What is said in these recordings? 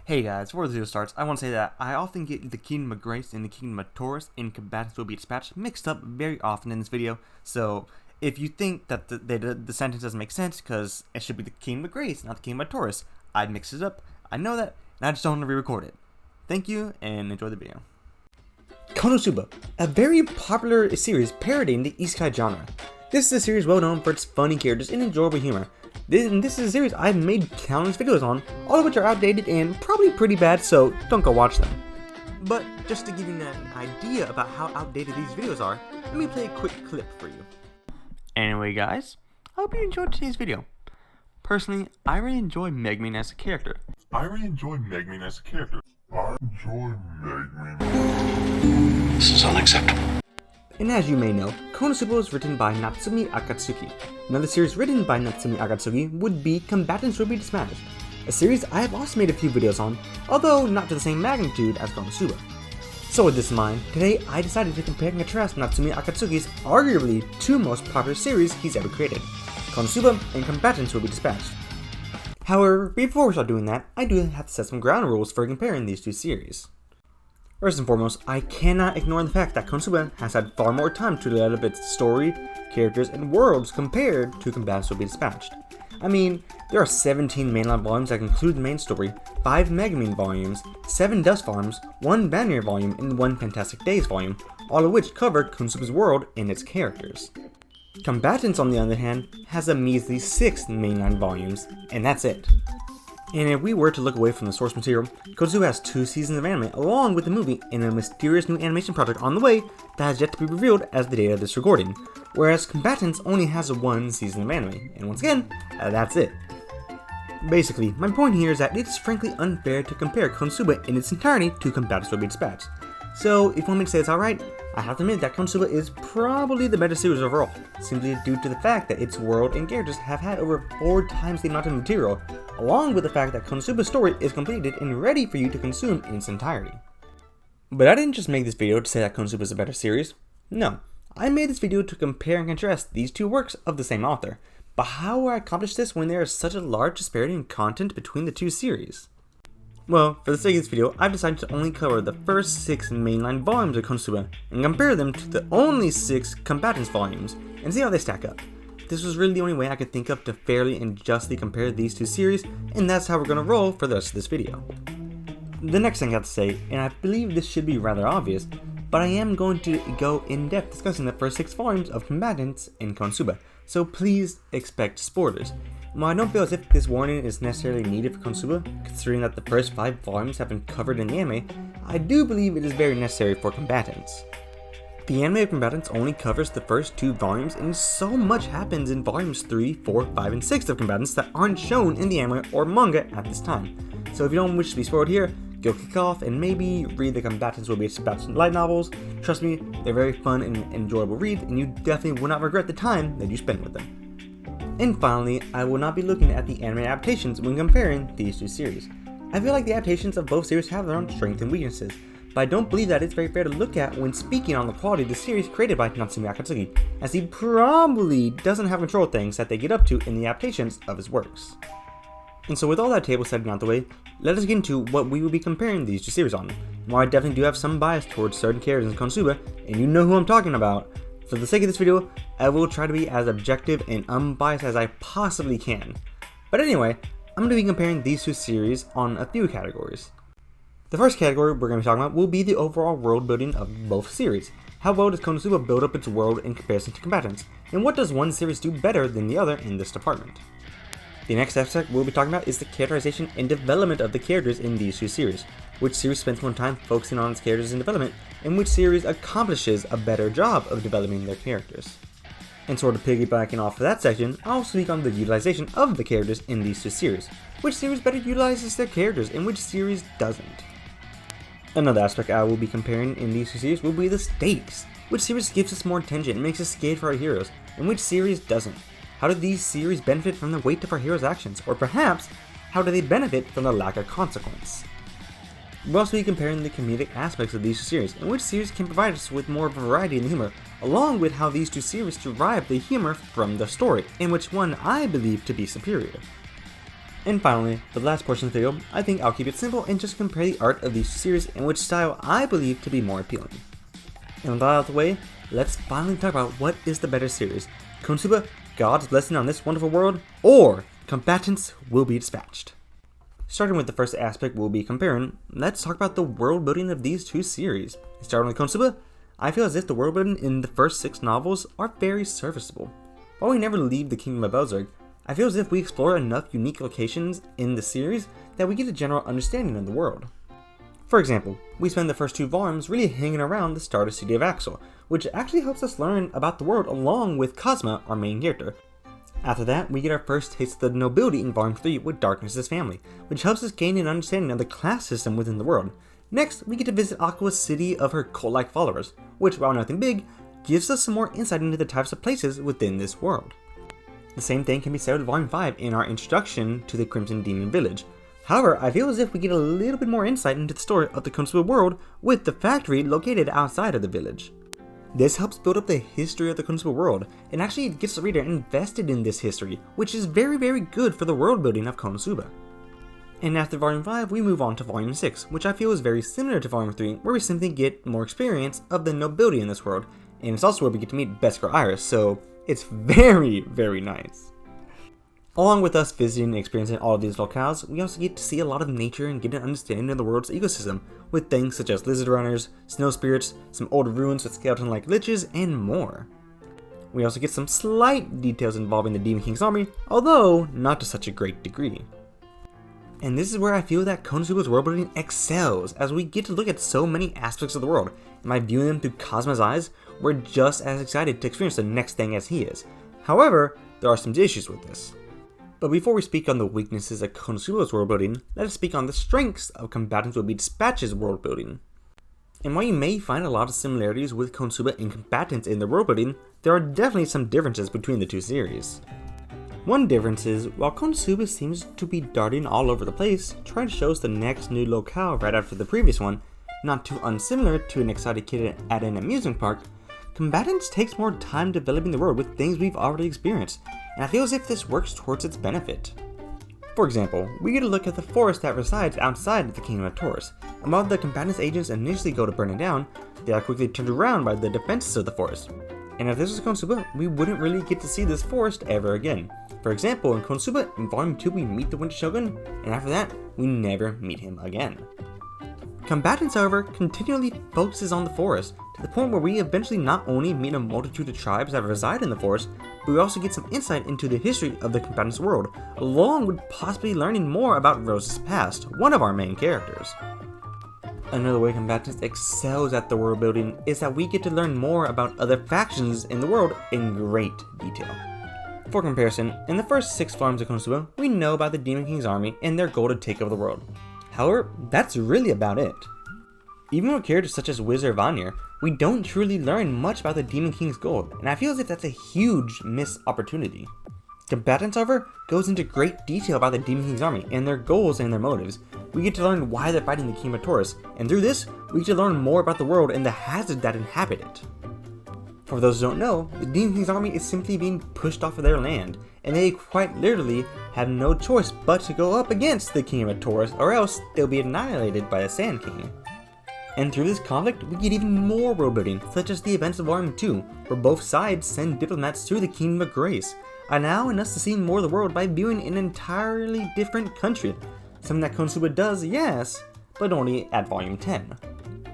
Hey guys, before the video starts, I want to say that I often get the Kingdom of Grace and the Kingdom of Taurus in Combatants Will Be Dispatched mixed up very often in this video, so if you think that the sentence doesn't make sense because it should be the Kingdom of Grace, not the Kingdom of Taurus, I'd mix it up. I know that, and I just don't want to re-record it. Thank you, and enjoy the video. Konosuba, a very popular series parodying the isekai genre. This is a series well known for its funny characters and enjoyable humor. This is a series I've made countless videos on, all of which are outdated and probably pretty bad, so don't go watch them. But just to give you an idea about how outdated these videos are, let me play a quick clip for you. Anyway guys, I hope you enjoyed today's video. Personally, I really enjoy Megumin as a character. This is unacceptable. And as you may know, Konosuba was written by Natsume Akatsuki. Another series written by Natsume Akatsuki would be Combatants Will Be Dispatched, a series I have also made a few videos on, although not to the same magnitude as Konosuba. So with this in mind, today I decided to compare and contrast Natsume Akatsuki's arguably two most popular series he's ever created, Konosuba and Combatants Will Be Dispatched. However, before we start doing that, I do have to set some ground rules for comparing these two series. First and foremost, I cannot ignore the fact that Konosuba has had far more time to develop its story, characters, and worlds compared to Combatants Will Be Dispatched. I mean, there are 17 mainline volumes that conclude the main story, 5 Megumin volumes, 7 Dust Farms, 1 Vanir volume, and 1 Fantastic Days volume, all of which cover Konosuba's world and its characters. Combatants, on the other hand, has a measly 6 mainline volumes, and that's it. And if we were to look away from the source material, Konosuba has 2 seasons of anime along with the movie and a mysterious new animation project on the way that has yet to be revealed as the date of this recording, whereas Combatants only has 1 season of anime, and once again, that's it. Basically, my point here is that it's frankly unfair to compare Konosuba in its entirety to Combatants Will Be Dispatched. So, if you want me to say it's alright, I have to admit that Konosuba is probably the better series overall, simply due to the fact that its world and characters have had over 4 times the amount of material, along with the fact that Konosuba's story is completed and ready for you to consume in its entirety. But I didn't just make this video to say that Konosuba is a better series. No, I made this video to compare and contrast these two works of the same author. But how will I accomplish this when there is such a large disparity in content between the two series? Well, for the sake of this video, I've decided to only cover the first 6 mainline volumes of Konosuba and compare them to the only 6 Combatants volumes and see how they stack up. This was really the only way I could think of to fairly and justly compare these two series, and that's how we're going to roll for the rest of this video. The next thing I have to say, and I believe this should be rather obvious, but I am going to go in depth discussing the first 6 volumes of Combatants in Konosuba, so please expect spoilers. While I don't feel as if this warning is necessarily needed for Konosuba, considering that the first 5 volumes have been covered in the anime, I do believe it is very necessary for Combatants. The anime of Combatants only covers the first 2 volumes, and so much happens in volumes 3, 4, 5, and 6 of Combatants that aren't shown in the anime or manga at this time. So if you don't wish to be spoiled here, go kick off and maybe read the Combatants Will Be Dispatched light novels. Trust me, they're very fun and enjoyable reads, and you definitely will not regret the time that you spend with them. And finally, I will not be looking at the anime adaptations when comparing these two series. I feel like the adaptations of both series have their own strengths and weaknesses, but I don't believe that it's very fair to look at when speaking on the quality of the series created by Natsume Akatsuki, as he probably doesn't have control of things that they get up to in the adaptations of his works. And so with all that table setting out the way, let us get into what we will be comparing these two series on. While I definitely do have some bias towards certain characters in Konosuba, and you know who I'm talking about, for the sake of this video, I will try to be as objective and unbiased as I possibly can. But anyway, I'm going to be comparing these two series on a few categories. The first category we're going to be talking about will be the overall world building of both series. How well does Konosuba build up its world in comparison to Combatants, and what does one series do better than the other in this department? The next aspect we'll be talking about is the characterization and development of the characters in these two series. Which series spends more time focusing on its characters and development, and which series accomplishes a better job of developing their characters. And sort of piggybacking off of that section, I'll speak on the utilization of the characters in these two series. Which series better utilizes their characters, and which series doesn't? Another aspect I will be comparing in these two series will be the stakes. Which series gives us more attention and makes us scared for our heroes, and which series doesn't? How do these series benefit from the weight of our heroes' actions, or perhaps, how do they benefit from the lack of consequence? We'll also be comparing the comedic aspects of these two series, and which series can provide us with more variety in the humor, along with how these two series derive the humor from the story, and which one I believe to be superior. And finally, for the last portion of the video, I think I'll keep it simple and just compare the art of these series and which style I believe to be more appealing. And with that out of the way, let's finally talk about what is the better series, Konosuba, God's Blessing on This Wonderful World, or Combatants Will Be Dispatched. Starting with the first aspect we'll be comparing, let's talk about the world building of these two series. Starting with Konosuba, I feel as if the world building in the first 6 novels are very serviceable. While we never leave the Kingdom of Belzerg, I feel as if we explore enough unique locations in the series that we get a general understanding of the world. For example, we spend the first 2 volumes really hanging around the Stardust City of Axel, which actually helps us learn about the world along with Cosma, our main character. After that, we get our first taste of the nobility in Volume 3 with Darkness's family, which helps us gain an understanding of the class system within the world. Next, we get to visit Aqua's city of her cult-like followers, which, while nothing big, gives us some more insight into the types of places within this world. The same thing can be said with Volume 5 in our introduction to the Crimson Demon Village. However, I feel as if we get a little bit more insight into the story of the Konosuba world with the factory located outside of the village. This helps build up the history of the Konosuba world, and actually gets the reader invested in this history, which is very good for the world building of Konosuba. And after Volume 5, we move on to Volume 6, which I feel is very similar to Volume 3, where we simply get more experience of the nobility in this world, and it's also where we get to meet Beskar Iris, so it's very nice. Along with us visiting and experiencing all of these locales, we also get to see a lot of nature and get an understanding of the world's ecosystem, with things such as lizard runners, snow spirits, some old ruins with skeleton-like liches, and more. We also get some slight details involving the Demon King's army, although not to such a great degree. And this is where I feel that Konosuba's worldbuilding excels, as we get to look at so many aspects of the world, and by viewing them through Cosma's eyes, we're just as excited to experience the next thing as he is. However, there are some issues with this. But before we speak on the weaknesses of Konosuba's worldbuilding, let us speak on the strengths of Combatants Will Be Dispatched's worldbuilding. And while you may find a lot of similarities with Konosuba and Combatants in their worldbuilding, there are definitely some differences between the two series. One difference is, while Konosuba seems to be darting all over the place, trying to show us the next new locale right after the previous one, not too unsimilar to an excited kid at an amusement park, Combatants takes more time developing the world with things we've already experienced, and I feel as if this works towards its benefit. For example, we get a look at the forest that resides outside of the Kingdom of Taurus, and while the Combatants agents initially go to burn it down, they are quickly turned around by the defenses of the forest. And if this was Konosuba, we wouldn't really get to see this forest ever again. For example, in Konosuba, in Volume 2 we meet the Winter Shogun, and after that, we never meet him again. Combatants, however, continually focuses on the forest, to the point where we eventually not only meet a multitude of tribes that reside in the forest, but we also get some insight into the history of the Combatants world, along with possibly learning more about Rose's past, one of our main characters. Another way Combatants excels at the world building is that we get to learn more about other factions in the world in great detail. For comparison, in the first 6 volumes of Konosuba, we know about the Demon King's army and their goal to take over the world. However, that's really about it. Even with characters such as Wizard Vanir, we don't truly learn much about the Demon King's goal, and I feel as if that's a huge missed opportunity. Combatants, however, goes into great detail about the Demon King's army and their goals and their motives. We get to learn why they're fighting the Kingdom of Taurus, and through this, we get to learn more about the world and the hazards that inhabit it. For those who don't know, the Demon King's army is simply being pushed off of their land, and they quite literally have no choice but to go up against the Kingdom of Taurus, or else they'll be annihilated by the Sand King. And through this conflict, we get even more world building, such as the events of Volume 2, where both sides send diplomats to the Kingdom of Grace, allowing us to see more of the world by viewing an entirely different country, something that Konosuba does, yes, but only at Volume 10.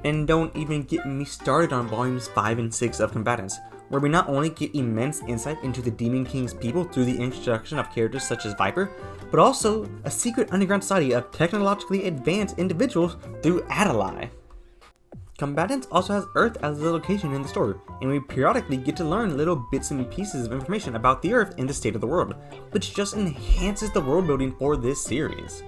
And don't even get me started on Volumes 5 and 6 of Combatants, where we not only get immense insight into the Demon King's people through the introduction of characters such as Viper, but also a secret underground society of technologically advanced individuals through Adalai. Combatants also has Earth as a location in the story, and we periodically get to learn little bits and pieces of information about the Earth and the state of the world, which just enhances the world building for this series.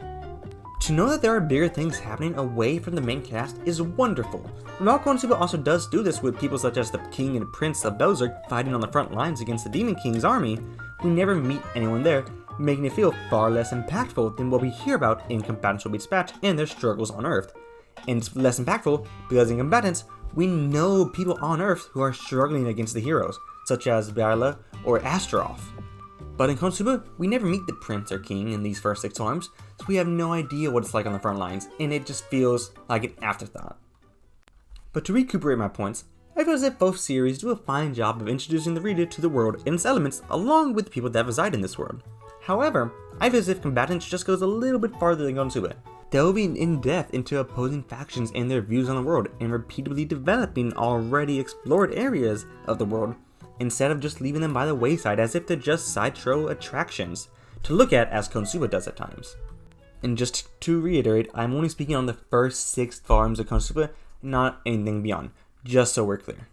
To know that there are bigger things happening away from the main cast is wonderful. While Konosuba also does do this with people such as the King and Prince of Belzerg fighting on the front lines against the Demon King's army, we never meet anyone there, making it feel far less impactful than what we hear about in Combatants Will Be Dispatched and their struggles on Earth. And it's less impactful because in Combatants, we know people on Earth who are struggling against the heroes, such as Byaala or Astaroth. But in Konosuba, we never meet the prince or king in these first 6 volumes, so we have no idea what it's like on the front lines, and it just feels like an afterthought. But to recuperate my points, I feel as if both series do a fine job of introducing the reader to the world and its elements along with the people that reside in this world. However, I feel as if Combatants just goes a little bit farther than Konosuba, delving in depth into opposing factions and their views on the world and repeatedly developing already explored areas of the world, instead of just leaving them by the wayside as if they're just sideshow attractions to look at as Konosuba does at times. And just to reiterate, I'm only speaking on the first 6 volumes of Konosuba, not anything beyond, just so we're clear.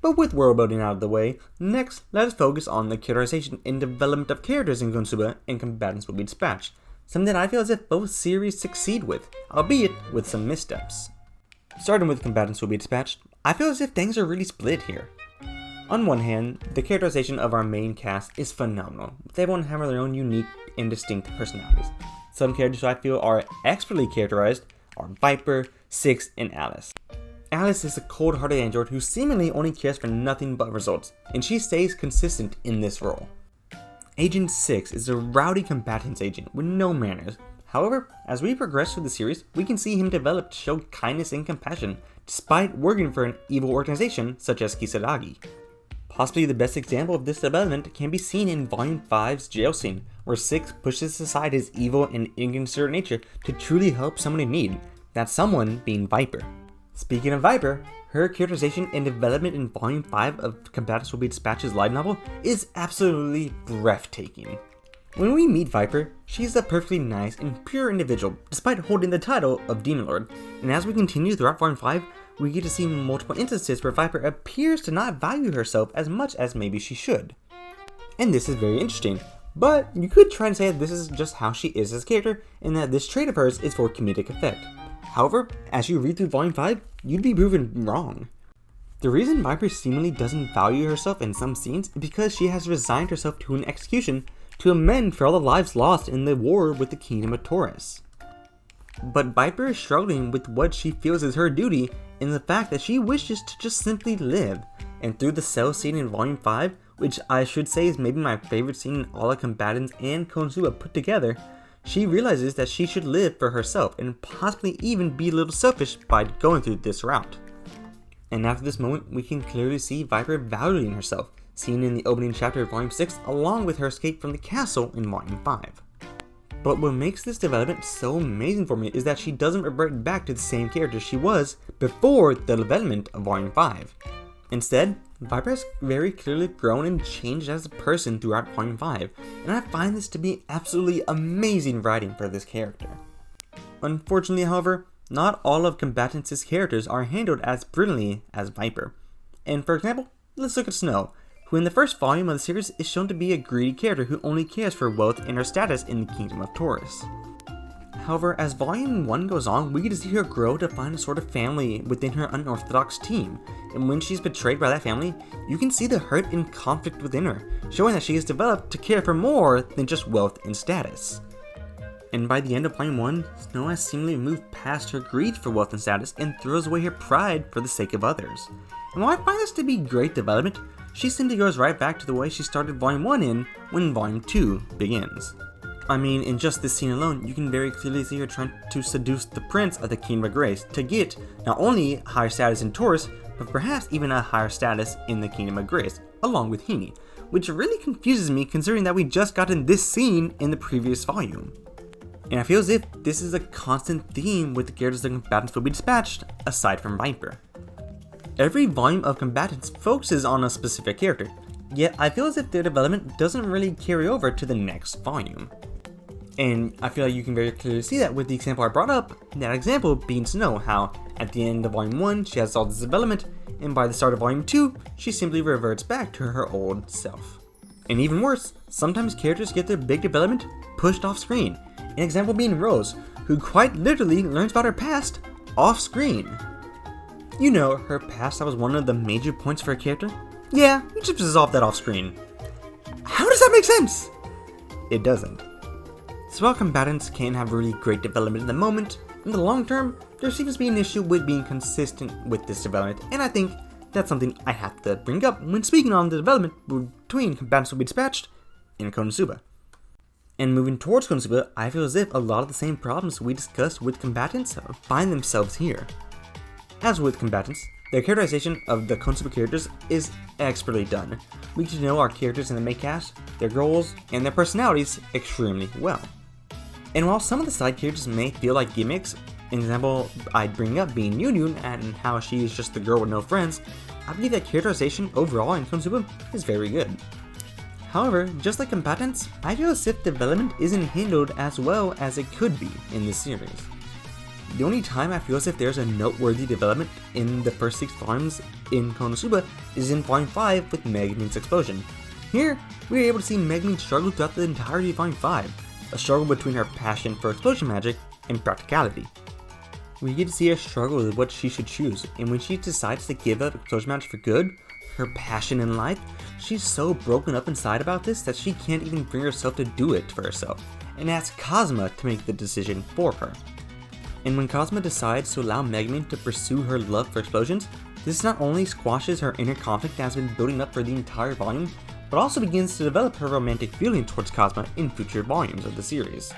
But with world building out of the way, next let us focus on the characterization and development of characters in Konosuba and Combatants Will Be Dispatched, something that I feel as if both series succeed with, albeit with some missteps. Starting with Combatants Will Be Dispatched, I feel as if things are really split here. On one hand, the characterization of our main cast is phenomenal, with everyone having their own unique and distinct personalities. Some characters who I feel are expertly characterized are Viper, Six, and Alice. Alice is a cold-hearted android who seemingly only cares for nothing but results, and she stays consistent in this role. Agent 6 is a rowdy combatants agent with no manners. However, as we progress through the series, we can see him develop to show kindness and compassion, despite working for an evil organization such as Kisaragi. Possibly the best example of this development can be seen in Volume 5's jail scene, where Six pushes aside his evil and inconsiderate nature to truly help someone in need, that someone being Viper. Speaking of Viper, her characterization and development in Volume 5 of Combatants Will Be Dispatched's light novel is absolutely breathtaking. When we meet Viper, she's a perfectly nice and pure individual, despite holding the title of Demon Lord, and as we continue throughout Volume 5, we get to see multiple instances where Viper appears to not value herself as much as maybe she should. And this is very interesting, but you could try and say that this is just how she is as a character, and that this trait of hers is for comedic effect. However, as you read through Volume 5, you'd be proven wrong. The reason Viper seemingly doesn't value herself in some scenes is because she has resigned herself to an execution to amend for all the lives lost in the war with the Kingdom of Taurus. But Viper is struggling with what she feels is her duty in the fact that she wishes to just simply live, and through the cell scene in Volume 5, which I should say is maybe my favorite scene in all of Combatants and Konosuba put together, she realizes that she should live for herself and possibly even be a little selfish by going through this route. And after this moment, we can clearly see Viper valuing herself, seen in the opening chapter of Volume 6 along with her escape from the castle in Volume 5. But what makes this development so amazing for me is that she doesn't revert back to the same character she was before the development of Volume 5. Instead, Viper has very clearly grown and changed as a person throughout Volume 5, and I find this to be absolutely amazing writing for this character. Unfortunately, however, not all of Combatants' characters are handled as brilliantly as Viper. And for example, let's look at Snow, who in the first volume of the series is shown to be a greedy character who only cares for wealth and her status in the Kingdom of Taurus. However, as Volume 1 goes on, we get to see her grow to find a sort of family within her unorthodox team, and when she's betrayed by that family, you can see the hurt and conflict within her, showing that she has developed to care for more than just wealth and status. And by the end of Volume 1, Snow has seemingly moved past her greed for wealth and status and throws away her pride for the sake of others. And while I find this to be great development, she simply goes right back to the way she started Volume 1 in when Volume 2 begins. I mean, in just this scene alone, you can very clearly see her trying to seduce the Prince of the Kingdom of Grace to get not only higher status in Taurus, but perhaps even a higher status in the Kingdom of Grace, along with Hime, which really confuses me considering that we just got in this scene in the previous volume. And I feel as if this is a constant theme with the characters of Combatants Will Be Dispatched, aside from Viper. Every volume of Combatants focuses on a specific character, yet I feel as if their development doesn't really carry over to the next volume. And I feel like you can very clearly see that with the example I brought up, that example being Snow, how at the end of Volume 1 she has all this development, and by the start of Volume 2 she simply reverts back to her old self. And even worse, sometimes characters get their big development pushed off screen, an example being Rose, who quite literally learns about her past off screen. You know, her past that was one of the major points for her character? Yeah, you just resolve that off screen. How does that make sense? It doesn't. So while Combatants can have really great development in the moment, in the long term, there seems to be an issue with being consistent with this development, and I think that's something I have to bring up when speaking on the development between Combatants Will Be Dispatched in Konosuba. And moving towards Konosuba, I feel as if a lot of the same problems we discussed with Combatants find themselves here. As with Combatants, the characterization of the Konosuba characters is expertly done. We get to know our characters in the main cast, their goals, and their personalities extremely well. And while some of the side characters may feel like gimmicks, an example I'd bring up being Yun and how she is just the girl with no friends, I believe that characterization overall in Konosuba is very good. However, just like Combatants, I feel as if development isn't handled as well as it could be in this series. The only time I feel as if there's a noteworthy development in the first 6 volumes in Konosuba is in Volume 5 with Megumin's explosion. Here, we are able to see Megumin struggle throughout the entirety of Volume 5, a struggle between her passion for explosion magic and practicality. We get to see her struggle with what she should choose, and when she decides to give up explosion magic for good, her passion in life, she's so broken up inside about this that she can't even bring herself to do it for herself, and asks Kazuma to make the decision for her. And when Kazuma decides to allow Megumin to pursue her love for explosions, this not only squashes her inner conflict that has been building up for the entire volume, but also begins to develop her romantic feeling towards Kazuma in future volumes of the series.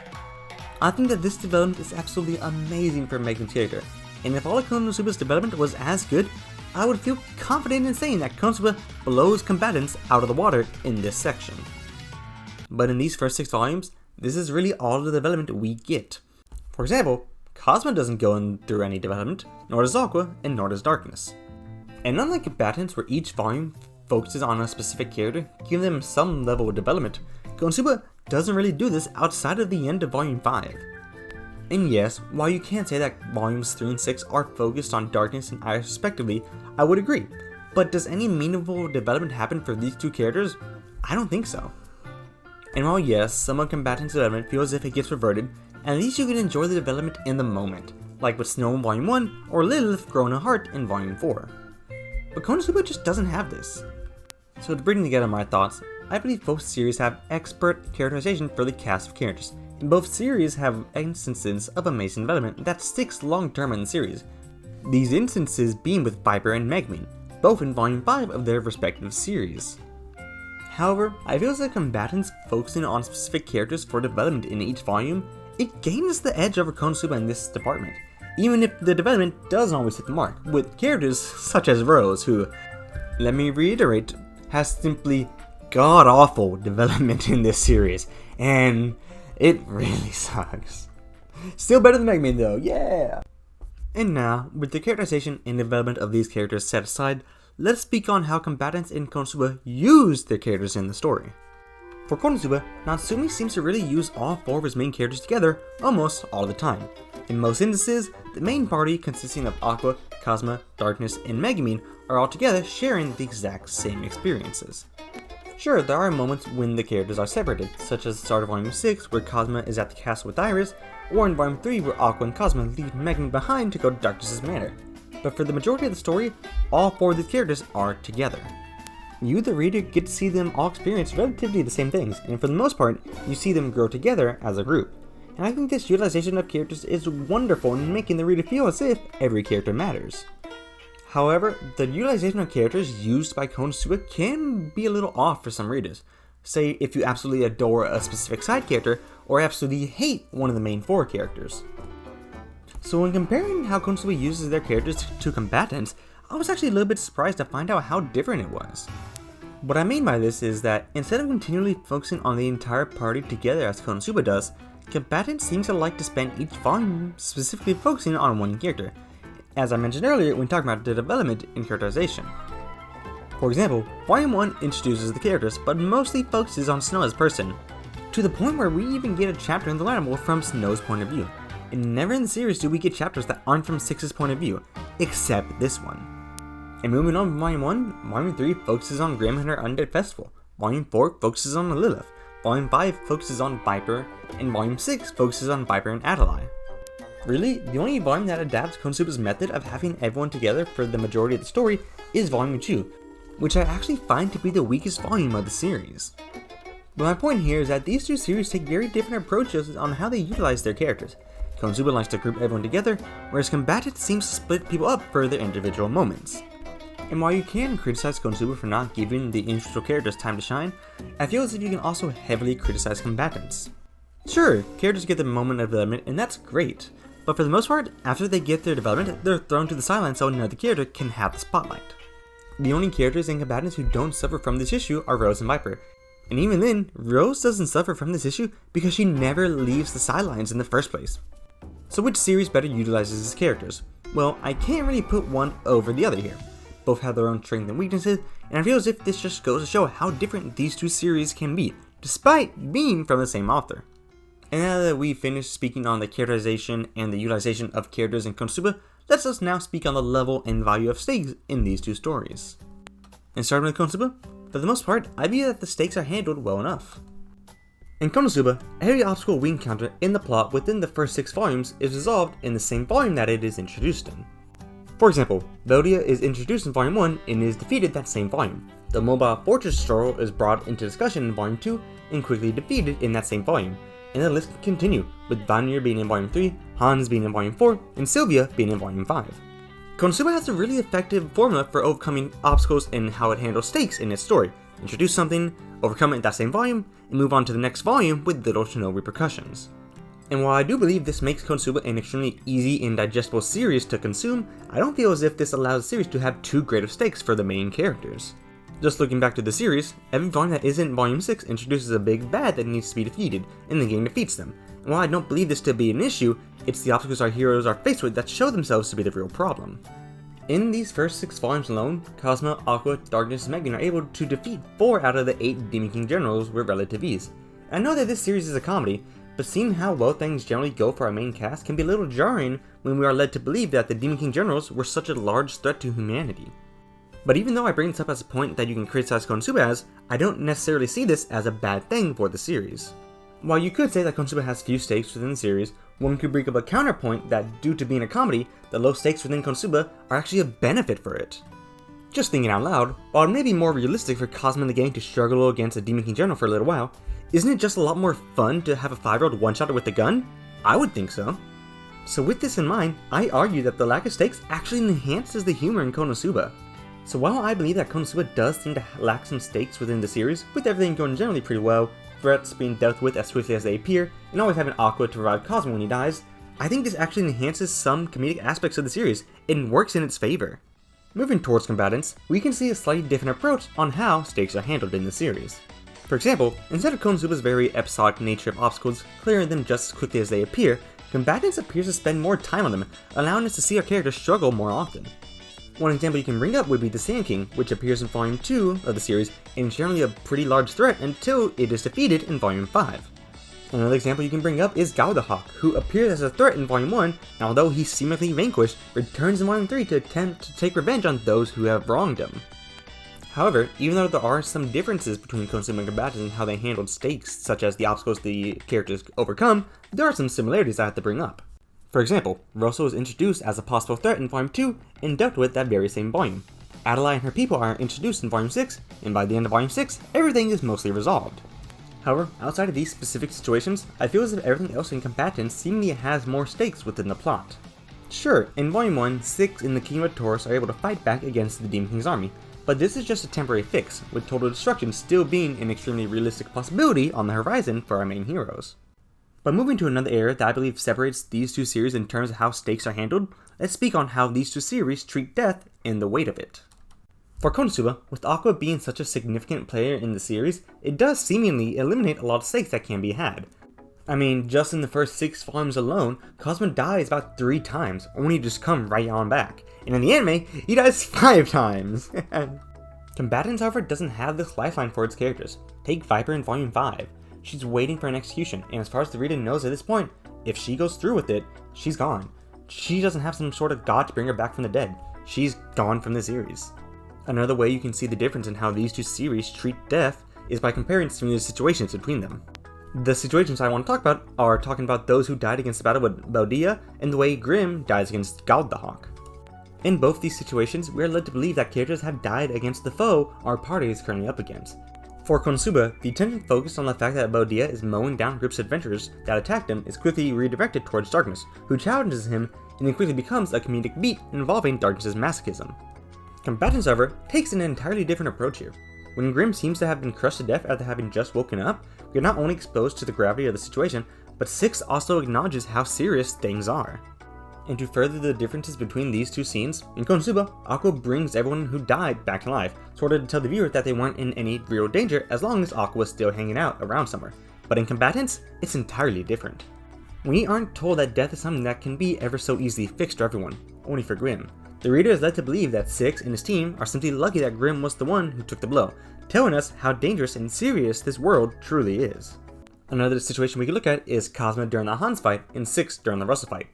I think that this development is absolutely amazing for Megumin's character, and if all of Konosuba's development was as good, I would feel confident in saying that Konosuba blows Combatants out of the water in this section. But in these first 6 volumes, this is really all the development we get. For example, Kazuma doesn't go through any development, nor does Aqua, and nor does Darkness. And unlike Combatants, where each volume focuses on a specific character, giving them some level of development, Konosuba doesn't really do this outside of the end of Volume 5. And yes, while you can say that Volumes 3 and 6 are focused on Darkness and Iris respectively, I would agree. But does any meaningful development happen for these 2 characters? I don't think so. And while yes, some of Combatants' development feels as if it gets reverted, at least you can enjoy the development in the moment, like with Snow in Volume 1 or Lilith growing a heart in Volume 4. But Konosuba just doesn't have this. So to bring together my thoughts, I believe both series have expert characterization for the cast of characters, and both series have instances of amazing development that sticks long term in the series. These instances being with Viper and Megumin, both in Volume 5 of their respective series. However, I feel as if Combatants focusing on specific characters for development in each volume, it gains the edge over Konosuba in this department, even if the development doesn't always hit the mark, with characters such as Rose, who, let me reiterate, has simply god-awful development in this series, and it really sucks. Still better than Megumin though, yeah! And now, with the characterization and development of these characters set aside, let's speak on how Combatants in Konosuba use their characters in the story. For Konosuba, Natsume seems to really use all 4 of his main characters together almost all the time. In most instances, the main party consisting of Aqua, Kazuma, Darkness, and Megumin are all together sharing the exact same experiences. Sure, there are moments when the characters are separated, such as the start of Volume 6 where Kazuma is at the castle with Iris, or in Volume 3 where Aqua and Kazuma leave Megumin behind to go to Darkness's manor. But for the majority of the story, all 4 of these characters are together. You, the reader, get to see them all experience relatively the same things, and for the most part, you see them grow together as a group. And I think this utilization of characters is wonderful in making the reader feel as if every character matters. However, the utilization of characters used by Konosuba can be a little off for some readers. Say if you absolutely adore a specific side character, or absolutely hate one of the main 4 characters. So when comparing how Konosuba uses their characters to Combatants, I was actually a little bit surprised to find out how different it was. What I mean by this is that instead of continually focusing on the entire party together as Konosuba does, Combatants seems to like to spend each volume specifically focusing on one character, as I mentioned earlier when talking about the development in characterization. For example, Volume 1 introduces the characters, but mostly focuses on Snow as a person, to the point where we even get a chapter in the Animal from Snow's point of view. And never in the series do we get chapters that aren't from Six's point of view, except this one. And moving on from Volume 1, Volume 3 focuses on Grim and her Undead Festival, Volume 4 focuses on Lilith, Volume 5 focuses on Viper, and Volume 6 focuses on Viper and Adelaide. Really, the only volume that adapts Konosuba's method of having everyone together for the majority of the story is Volume 2, which I actually find to be the weakest volume of the series. But my point here is that these 2 series take very different approaches on how they utilize their characters. Konosuba likes to group everyone together, whereas Combatants seems to split people up for their individual moments. And while you can criticize Konosuba for not giving the individual characters time to shine, I feel as if you can also heavily criticize combatants. Sure, characters get their moment of development, and that's great, but for the most part, after they get their development, they're thrown to the sideline so another character can have the spotlight. The only characters and combatants who don't suffer from this issue are Rose and Viper, and even then, Rose doesn't suffer from this issue because she never leaves the sidelines in the first place. So which series better utilizes its characters? Well, I can't really put one over the other here. Both have their own strengths and weaknesses, and I feel as if this just goes to show how different these two series can be, despite being from the same author. And now that we've finished speaking on the characterization and the utilization of characters in Konosuba, let's us now speak on the level and value of stakes in these two stories. And starting with Konosuba, for the most part, I view that the stakes are handled well enough. In Konosuba, every obstacle we encounter in the plot within the first 6 volumes is resolved in the same volume that it is introduced in. For example, Valdia is introduced in Volume 1 and is defeated that same volume. The Mobile Fortress struggle is brought into discussion in Volume 2 and quickly defeated in that same volume, and the list can continue, with Vanir being in Volume 3, Hans being in Volume 4, and Sylvia being in Volume 5. Konosuba has a really effective formula for overcoming obstacles and how it handles stakes in its story. Introduce something, overcome it in that same volume, and move on to the next volume with little to no repercussions. And while I do believe this makes Konosuba an extremely easy and digestible series to consume, I don't feel as if this allows the series to have too great of stakes for the main characters. Just looking back to the series, every volume that isn't Volume 6 introduces a big bad that needs to be defeated, and the game defeats them. And while I don't believe this to be an issue, it's the obstacles our heroes are faced with that show themselves to be the real problem. In these first 6 volumes alone, Cosmo, Aqua, Darkness, and Megan are able to defeat 4 out of the 8 Demon King generals with relative ease. I know that this series is a comedy, but seeing how well things generally go for our main cast can be a little jarring when we are led to believe that the Demon King generals were such a large threat to humanity. But even though I bring this up as a point that you can criticize Konosuba as, I don't necessarily see this as a bad thing for the series. While you could say that Konosuba has few stakes within the series, one could bring up a counterpoint that due to being a comedy, the low stakes within Konosuba are actually a benefit for it. Just thinking out loud, while it may be more realistic for Cosmo and the gang to struggle against a Demon King general for a little while, isn't it just a lot more fun to have a 5-year-old one-shotter with a gun? I would think so. So with this in mind, I argue that the lack of stakes actually enhances the humor in Konosuba. So while I believe that Konosuba does seem to lack some stakes within the series, with everything going generally pretty well, threats being dealt with as swiftly as they appear, and always having Aqua to revive Cosmo when he dies, I think this actually enhances some comedic aspects of the series and works in its favor. Moving towards combatants, we can see a slightly different approach on how stakes are handled in the series. For example, instead of Konosuba's very episodic nature of obstacles clearing them just as quickly as they appear, combatants appears to spend more time on them, allowing us to see our characters struggle more often. One example you can bring up would be the Sand King, which appears in Volume 2 of the series and is generally a pretty large threat until it is defeated in Volume 5. Another example you can bring up is Galdahawk, who appears as a threat in Volume 1, and although he's seemingly vanquished, returns in Volume 3 to attempt to take revenge on those who have wronged him. However, even though there are some differences between Konosuba and combatants in how they handled stakes, such as the obstacles the characters overcome, there are some similarities I have to bring up. For example, Rosso was introduced as a possible threat in Volume 2 and dealt with that very same volume. Adelaide and her people are introduced in Volume 6, and by the end of Volume 6, everything is mostly resolved. However, outside of these specific situations, I feel as if everything else in Combatants seemingly has more stakes within the plot. Sure, in Volume 1, Six in the Kingdom of Taurus are able to fight back against the Demon King's army, but this is just a temporary fix, with total destruction still being an extremely realistic possibility on the horizon for our main heroes. But moving to another area that I believe separates these two series in terms of how stakes are handled, let's speak on how these two series treat death and the weight of it. For Konosuba, with Aqua being such a significant player in the series, it does seemingly eliminate a lot of stakes that can be had. I mean, just in the first 6 volumes alone, Cosmo dies about 3 times, only to just come right on back. And in the anime, he dies 5 times! Combatants, however, doesn't have this lifeline for its characters. Take Viper in Volume 5. She's waiting for an execution, and as far as the reader knows at this point, if she goes through with it, she's gone. She doesn't have some sort of god to bring her back from the dead. She's gone from the series. Another way you can see the difference in how these two series treat death is by comparing similar situations between them. The situations I want to talk about are talking about those who died against the battle with Valdia and the way Grimm dies against Galdahawk. In both these situations, we are led to believe that characters have died against the foe our party is currently up against. For Konosuba, the attention focused on the fact that Valdia is mowing down Grimm's adventurers that attacked him is quickly redirected towards Darkness, who challenges him and then quickly becomes a comedic beat involving Darkness's masochism. Combatants, however, takes an entirely different approach here. When Grim seems to have been crushed to death after having just woken up, we are not only exposed to the gravity of the situation, but 6 also acknowledges how serious things are. And to further the differences between these two scenes, in Konosuba, Aqua brings everyone who died back to life, sort of to tell the viewer that they weren't in any real danger as long as Aqua was still hanging out around somewhere. But in Combatants, it's entirely different. We aren't told that death is something that can be ever so easily fixed for everyone, only for Grim. The reader is led to believe that 6 and his team are simply lucky that Grim was the one who took the blow, telling us how dangerous and serious this world truly is. Another situation we can look at is Cosma during the Hans fight and 6 during the Russell fight.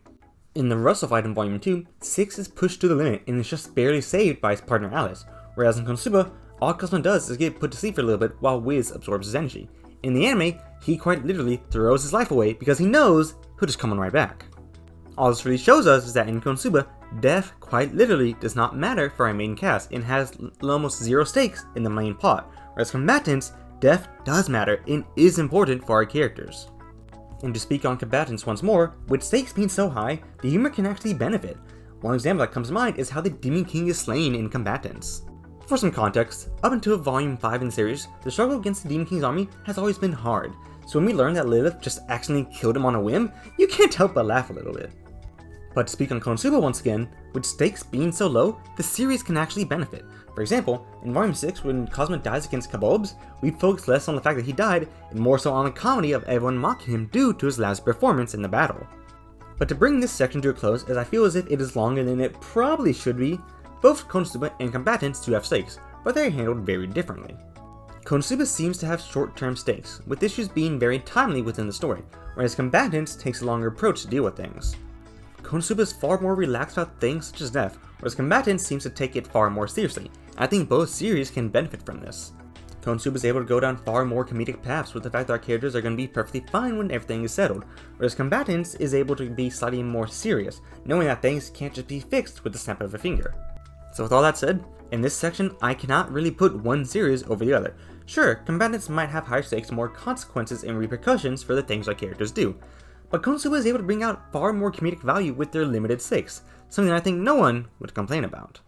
In the Russell fight in Volume 2, 6 is pushed to the limit and is just barely saved by his partner Alice, whereas in Konosuba, all Cosma does is get put to sleep for a little bit while Wiz absorbs his energy. In the anime, he quite literally throws his life away because he knows he'll just come on right back. All this really shows us is that in Konosuba, death quite literally does not matter for our main cast and has almost zero stakes in the main plot, whereas Combatants, death does matter and is important for our characters. And to speak on Combatants once more, with stakes being so high, the humor can actually benefit. One example that comes to mind is how the Demon King is slain in Combatants. For some context, up until Volume 5 in the series, the struggle against the Demon King's army has always been hard, so when we learn that Lilith just accidentally killed him on a whim, you can't help but laugh a little bit. But to speak on Konosuba once again, with stakes being so low, the series can actually benefit. For example, in Volume 6, when Cosma dies against Kabobs, we focus less on the fact that he died, and more so on the comedy of everyone mocking him due to his last performance in the battle. But to bring this section to a close, as I feel as if it is longer than it probably should be, both Konosuba and Combatants do have stakes, but they are handled very differently. Konosuba seems to have short-term stakes, with issues being very timely within the story, whereas Combatants takes a longer approach to deal with things. Konosuba is far more relaxed about things such as death, whereas Combatants seems to take it far more seriously. I think both series can benefit from this. Konosuba is able to go down far more comedic paths with the fact that our characters are going to be perfectly fine when everything is settled, whereas Combatants is able to be slightly more serious, knowing that things can't just be fixed with the snap of a finger. So with all that said, in this section I cannot really put one series over the other. Sure, Combatants might have higher stakes and more consequences and repercussions for the things our characters do, but Konosuba is able to bring out far more comedic value with their limited stakes, something I think no one would complain about.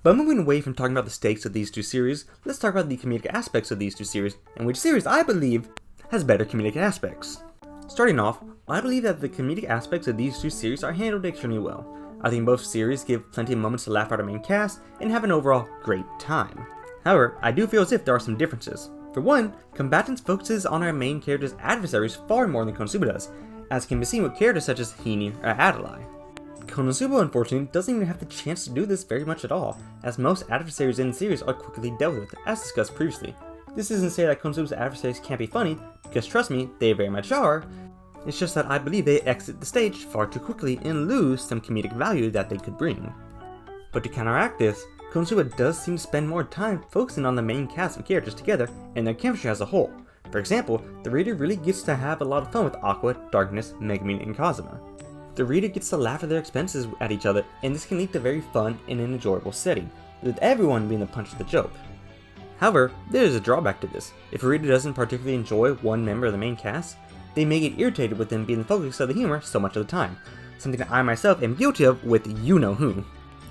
But moving away from talking about the stakes of these two series, let's talk about the comedic aspects of these two series, and which series I believe has better comedic aspects. Starting off, I believe that the comedic aspects of these two series are handled extremely well. I think both series give plenty of moments to laugh at our main cast and have an overall great time. However, I do feel as if there are some differences. For one, Combatants focuses on our main character's adversaries far more than Konosuba does, as can be seen with characters such as Hini or Adelaide. Konosuba unfortunately doesn't even have the chance to do this very much at all, as most adversaries in the series are quickly dealt with, as discussed previously. This isn't to say that Konosuba's adversaries can't be funny, because trust me, they very much are. It's just that I believe they exit the stage far too quickly and lose some comedic value that they could bring. But to counteract this, Konosuba does seem to spend more time focusing on the main cast of characters together and their chemistry as a whole. For example, the reader really gets to have a lot of fun with Aqua, Darkness, Megumin, and Kazuma. The reader gets to laugh at their expenses at each other, and this can lead to very fun and an enjoyable setting, with everyone being the punch of the joke. However, there is a drawback to this. If a reader doesn't particularly enjoy one member of the main cast, they may get irritated with them being the focus of the humor so much of the time, something that I myself am guilty of with you-know-who.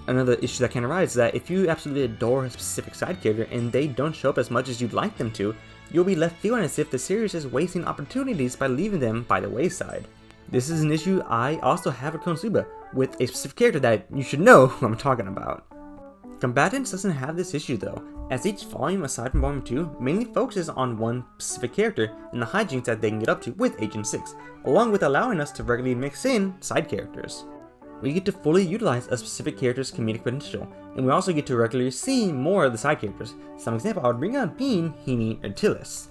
Another issue that can arise is that if you absolutely adore a specific side character and they don't show up as much as you'd like them to, you'll be left feeling as if the series is wasting opportunities by leaving them by the wayside. This is an issue I also have with Konosuba, with a specific character that you should know who I'm talking about. Combatants doesn't have this issue though, as each volume aside from Volume 2 mainly focuses on one specific character and the hijinks that they can get up to with Agent 6, along with allowing us to regularly mix in side characters. We get to fully utilize a specific character's comedic potential, and we also get to regularly see more of the side characters, some example I would bring up being Hini or Tillis.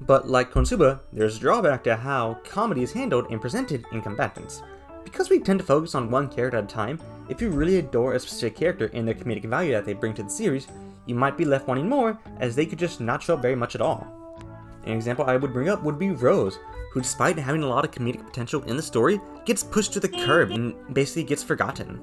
But like Konosuba, there's a drawback to how comedy is handled and presented in Combatants. Because we tend to focus on one character at a time, if you really adore a specific character and their comedic value that they bring to the series, you might be left wanting more, as they could just not show up very much at all. An example I would bring up would be Rose, who despite having a lot of comedic potential in the story, gets pushed to the curb and basically gets forgotten.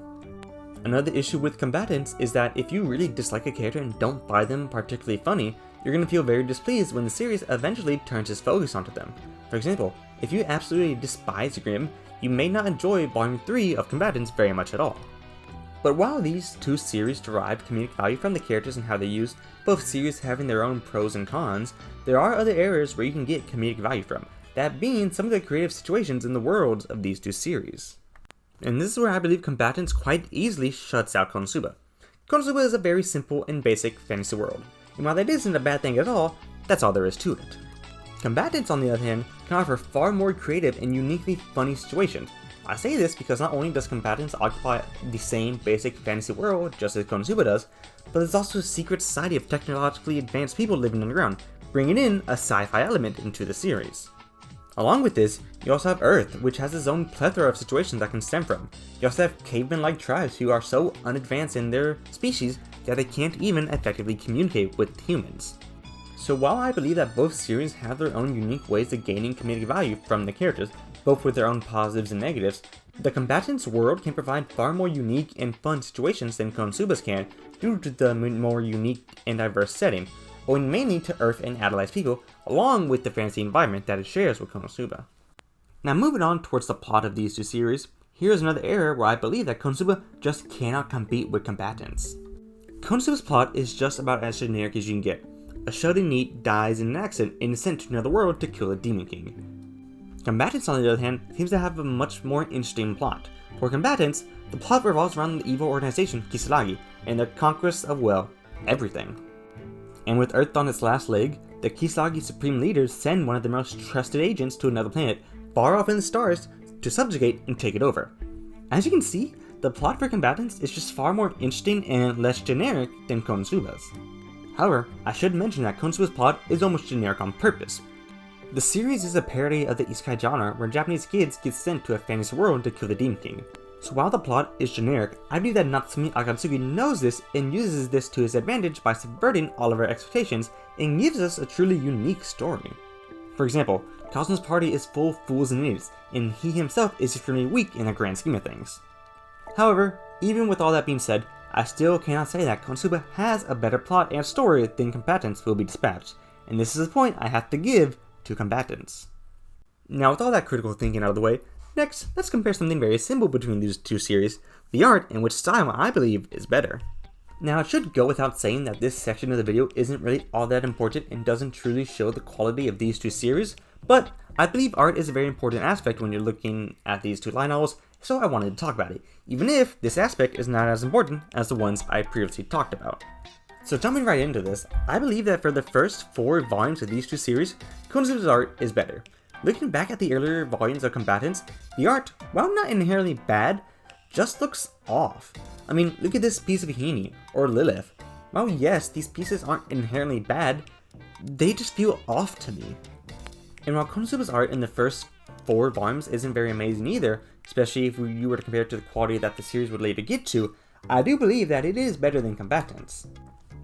Another issue with Combatants is that if you really dislike a character and don't find them particularly funny, you're going to feel very displeased when the series eventually turns its focus onto them. For example, if you absolutely despise Grim, you may not enjoy Volume 3 of Combatants very much at all. But while these two series derive comedic value from the characters and how they use, both series having their own pros and cons, there are other areas where you can get comedic value from, that being some of the creative situations in the worlds of these two series. And this is where I believe Combatants quite easily shuts out Konosuba. Konosuba is a very simple and basic fantasy world, and while that isn't a bad thing at all, that's all there is to it. Combatants, on the other hand, can offer far more creative and uniquely funny situations. I say this because not only does Combatants occupy the same basic fantasy world just as Konosuba does, but there's also a secret society of technologically advanced people living underground, bringing in a sci-fi element into the series. Along with this, you also have Earth, which has its own plethora of situations that can stem from. You also have caveman-like tribes who are so unadvanced in their species that they can't even effectively communicate with humans. So while I believe that both series have their own unique ways of gaining comedic value from the characters, both with their own positives and negatives, the Combatants world can provide far more unique and fun situations than Konosuba's can due to the more unique and diverse setting, owing mainly to Earth and Adelites people, along with the fantasy environment that it shares with Konosuba. Now moving on towards the plot of these two series, here's another area where I believe that Konosuba just cannot compete with Combatants. Konosuba's plot is just about as generic as you can get. A Shonen NEET dies in an accident and is sent to another world to kill the Demon King. Combatants, on the other hand, seems to have a much more interesting plot. For Combatants, the plot revolves around the evil organization Kisaragi and their conquest of, well, everything. And with Earth on its last leg, the Kisaragi supreme leaders send one of their most trusted agents to another planet, far off in the stars, to subjugate and take it over. As you can see, the plot for Combatants is just far more interesting and less generic than Konosuba's. However, I should mention that Konosuba's plot is almost generic on purpose. The series is a parody of the isekai genre where Japanese kids get sent to a fantasy world to kill the Demon King. So while the plot is generic, I believe that Natsume Akatsuki knows this and uses this to his advantage by subverting all of our expectations and gives us a truly unique story. For example, Cosmo's party is full of fools and idiots, and he himself is extremely weak in the grand scheme of things. However, even with all that being said, I still cannot say that Konosuba has a better plot and story than Combatants Will Be Dispatched, and this is a point I have to give to Combatants. Now with all that critical thinking out of the way, next let's compare something very simple between these two series, the art and which style I believe is better. Now it should go without saying that this section of the video isn't really all that important and doesn't truly show the quality of these two series, but I believe art is a very important aspect when you're looking at these two light novels, so I wanted to talk about it, even if this aspect is not as important as the ones I previously talked about. So jumping right into this, I believe that for the first 4 volumes of these two series, Konosuba's art is better. Looking back at the earlier volumes of Combatants, the art, while not inherently bad, just looks off. I mean, look at this piece of Hini, or Lilith. While yes, these pieces aren't inherently bad, they just feel off to me. And while Konosuba's art in the first 4 volumes isn't very amazing either, especially if you were to compare it to the quality that the series would later get to, I do believe that it is better than Combatants.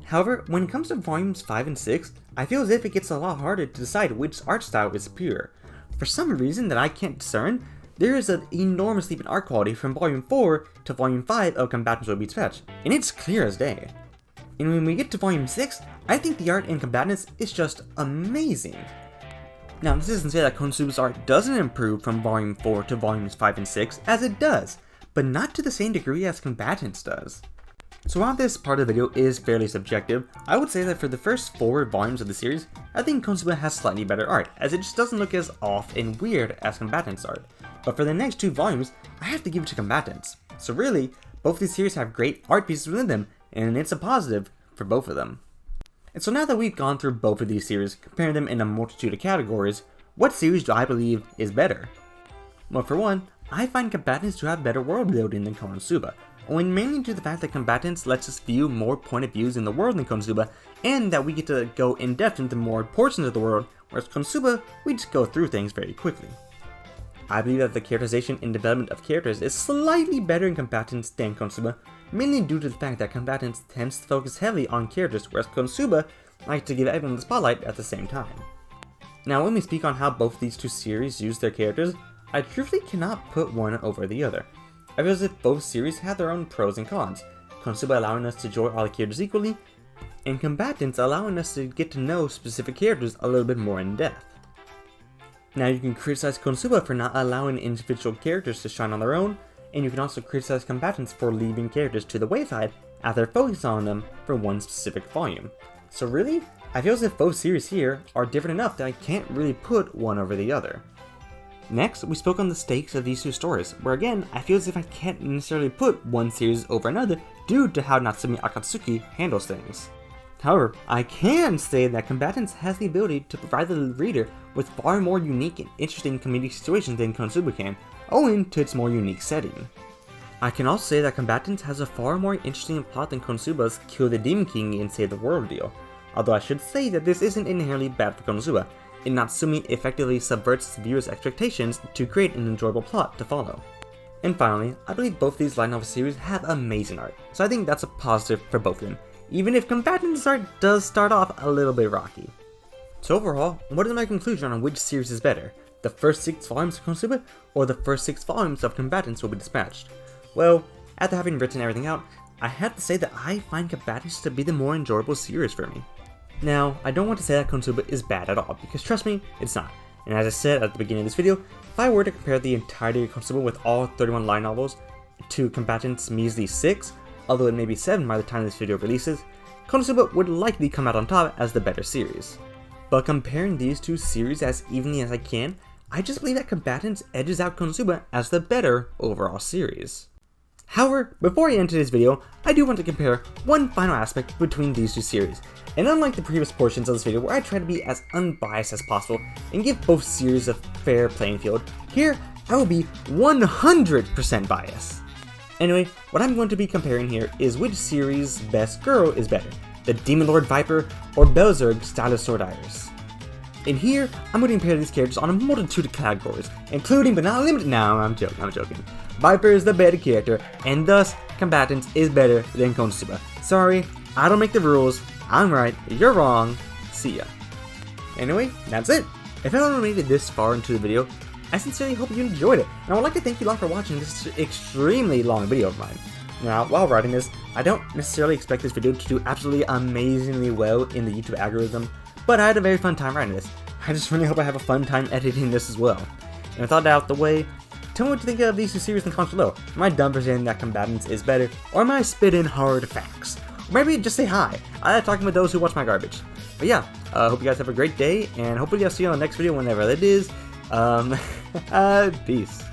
However, when it comes to volumes 5 and 6, I feel as if it gets a lot harder to decide which art style is superior. For some reason that I can't discern, there is an enormous leap in art quality from volume 4 to volume 5 of Combatants Will Be Dispatched, and it's clear as day. And when we get to volume 6, I think the art in Combatants is just amazing. Now this isn't to say that Konosuba's art doesn't improve from volume 4 to volumes 5 and 6, as it does, but not to the same degree as Combatants does. So while this part of the video is fairly subjective, I would say that for the first 4 volumes of the series, I think Konosuba has slightly better art, as it just doesn't look as off and weird as Combatants' art. But for the next 2 volumes, I have to give it to Combatants. So really, both these series have great art pieces within them, and it's a positive for both of them. And so now that we've gone through both of these series, comparing them in a multitude of categories, what series do I believe is better? Well, for one, I find Combatants to have better world building than Konosuba, owing mainly to the fact that Combatants lets us view more point of views in the world than Konosuba, and that we get to go in depth into more portions of the world, whereas Konosuba, we just go through things very quickly. I believe that the characterization and development of characters is slightly better in Combatants than Konosuba, mainly due to the fact that Combatants tends to focus heavily on characters, whereas Konosuba likes to give everyone the spotlight at the same time. Now when we speak on how both these two series use their characters, I truthfully cannot put one over the other. I feel as if both series have their own pros and cons, Konosuba allowing us to enjoy all the characters equally, and Combatants allowing us to get to know specific characters a little bit more in depth. Now you can criticize Konosuba for not allowing individual characters to shine on their own, and you can also criticize combatants for leaving characters to the wayside after focusing on them for one specific volume. So really, I feel as if both series here are different enough that I can't really put one over the other. Next, we spoke on the stakes of these two stories, where again, I feel as if I can't necessarily put one series over another due to how Natsume Akatsuki handles things. However, I can say that Combatants has the ability to provide the reader with far more unique and interesting comedic situations than Konosuba can, owing to its more unique setting. I can also say that Combatants has a far more interesting plot than Konosuba's Kill the Demon King and Save the World deal, although I should say that this isn't inherently bad for Konosuba, and Natsume effectively subverts its viewers' expectations to create an enjoyable plot to follow. And finally, I believe both these light novel series have amazing art, so I think that's a positive for both of them, even if Combatants' art does start off a little bit rocky. So overall, what is my conclusion on which series is better? The first 6 volumes of Konosuba, or the first 6 volumes of Combatants Will Be Dispatched? Well, after having written everything out, I have to say that I find Combatants to be the more enjoyable series for me. Now, I don't want to say that Konosuba is bad at all, because trust me, it's not. And as I said at the beginning of this video, if I were to compare the entirety of Konosuba with all 31 light novels to Combatants' measly 6, although it may be 7 by the time this video releases, Konosuba would likely come out on top as the better series. But comparing these two series as evenly as I can, I just believe that Combatants edges out Konosuba as the better overall series. However, before I end today's video, I do want to compare one final aspect between these two series, and unlike the previous portions of this video where I try to be as unbiased as possible and give both series a fair playing field, here I will be 100% biased. Anyway, what I'm going to be comparing here is which series' best girl is better, the Demon Lord Viper or Belzerg Stylus Sword Iris. And here, I'm going to compare these characters on a multitude of categories, including but not limited. No, I'm joking. Viper is the better character, and thus, Combatants is better than Konosuba. Sorry, I don't make the rules. I'm right, you're wrong. See ya. Anyway, that's it. If anyone made it this far into the video, I sincerely hope you enjoyed it, and I would like to thank you all for watching this extremely long video of mine. Now, while writing this, I don't necessarily expect this video to do absolutely amazingly well in the YouTube algorithm, but I had a very fun time writing this. I just really hope I have a fun time editing this as well. And with all that out the way, tell me what you think of these two series in the comments below. Am I done for saying that Combatants is better, or am I spitting hard facts? Or maybe just say hi. I like talking with those who watch my garbage. But yeah, hope you guys have a great day, and hopefully I'll see you on the next video whenever that is. Peace.